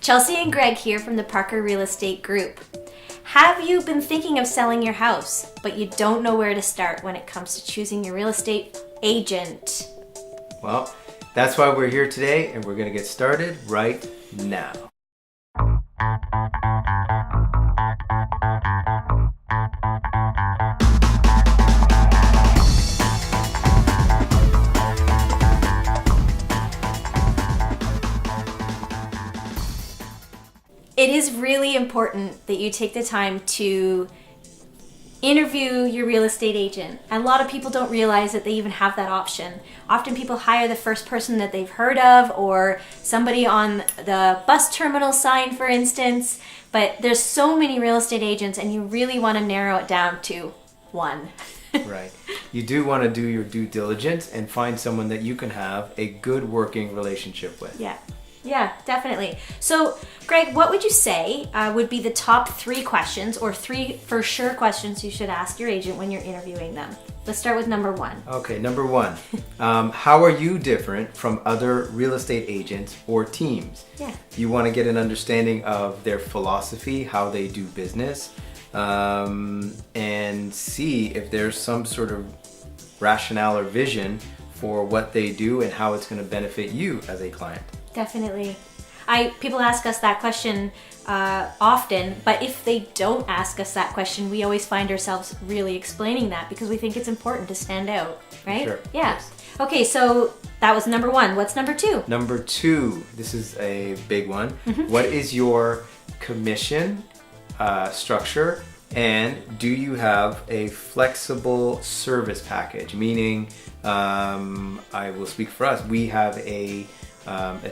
Chelsea and Greg here from the Parker Real Estate Group. Have you been thinking of selling your house, but you don't know where to start when it comes to choosing your real estate agent? Well, that's why we're here today, and we're going to get started right now. It is really important that you take the time to interview your real estate agent. A lot of people don't realize that they even have that option. Often people hire the first person that they've heard of or somebody on the bus terminal sign, for instance. But there's so many real estate agents and you really want to narrow it down to one. Right. You do want to do your due diligence and find someone that you can have a good working relationship with. Yeah, definitely. So, Greg, what would you say would be the top 3 questions or 3 for sure questions you should ask your agent when you're interviewing them? Let's start with number 1. Okay, number 1. How are you different from other real estate agents or teams? Yeah. You want to get an understanding of their philosophy, how they do business, and see if there's some sort of rationale or vision for what they do and how it's going to benefit you as a client. Definitely. People ask us that question often, but if they don't ask us that question, we always find ourselves really explaining that because we think it's important to stand out, right? Sure. Yeah. Yes. Okay, so that was number 1. What's number 2? Number 2, this is a big one. What is your commission structure, and do you have a flexible service package? Meaning, I will speak for us, we have a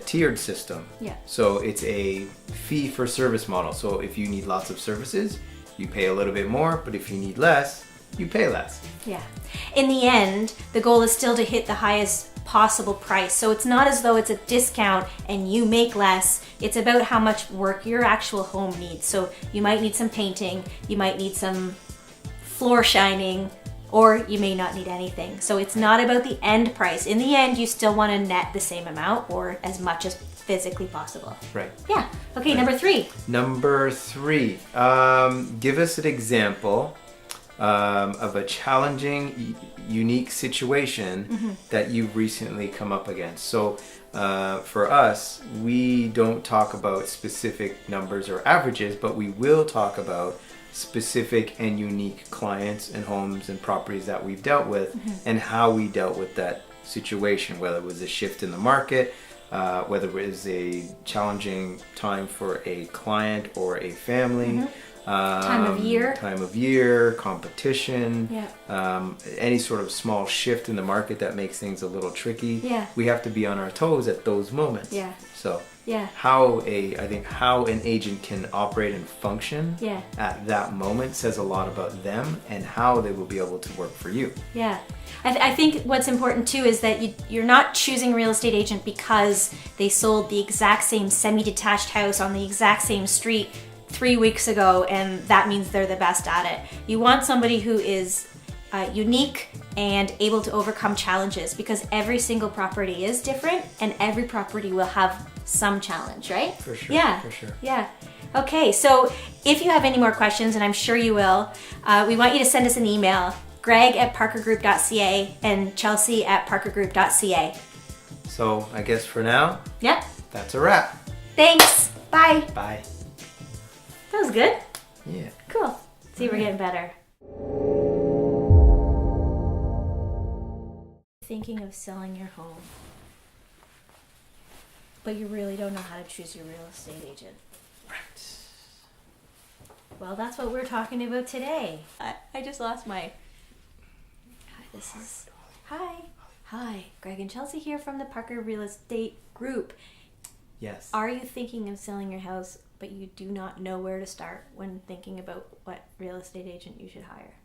tiered system. Yeah. So it's a fee for service model. So if you need lots of services, you pay a little bit more, but if you need less, you pay less. Yeah. In the end, the goal is still to hit the highest possible price. So it's not as though it's a discount and you make less. It's about how much work your actual home needs. So you might need some painting, you might need some floor shining, or you may not need anything. So it's not about the end price. In the end, you still want to net the same amount or as much as physically possible. Right. Yeah. Okay, Right. number 3. Number 3, give us an example of a challenging, unique situation that you've recently come up against. So for us, we don't talk about specific numbers or averages, but we will talk about specific and unique clients and homes and properties that we've dealt with and how we dealt with that situation, whether it was a shift in the market, whether it was a challenging time for a client or a family, Time of year, competition, any sort of small shift in the market that makes things a little tricky. Yeah. We have to be on our toes at those moments. Yeah. So Yeah. how an agent can operate and function Yeah. at that moment says a lot about them and how they will be able to work for you. Yeah. I think what's important too is that you're not choosing a real estate agent because they sold the exact same semi-detached house on the exact same street 3 weeks ago and that means they're the best at it. You want somebody who is unique and able to overcome challenges because every single property is different and every property will have some challenge, right? For sure. Yeah. For sure. Yeah. Okay, so if you have any more questions, and I'm sure you will, we want you to send us an email, greg@parkergroup.ca and chelsea@parkergroup.ca. So I guess for now, Yep. that's a wrap. Thanks. Bye. Bye. That was good. Yeah. Cool. See, we're getting better. Thinking of selling your home, but you really don't know how to choose your real estate agent. Right. Well, that's what we're talking about today. I just lost my... Hi, Greg and Chelsea here from the Parker Real Estate Group. Yes. Are you thinking of selling your house, but you do not know where to start when thinking about what real estate agent you should hire?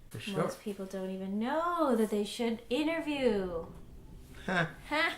For sure. Most people don't even know that they should interview. Huh. Huh?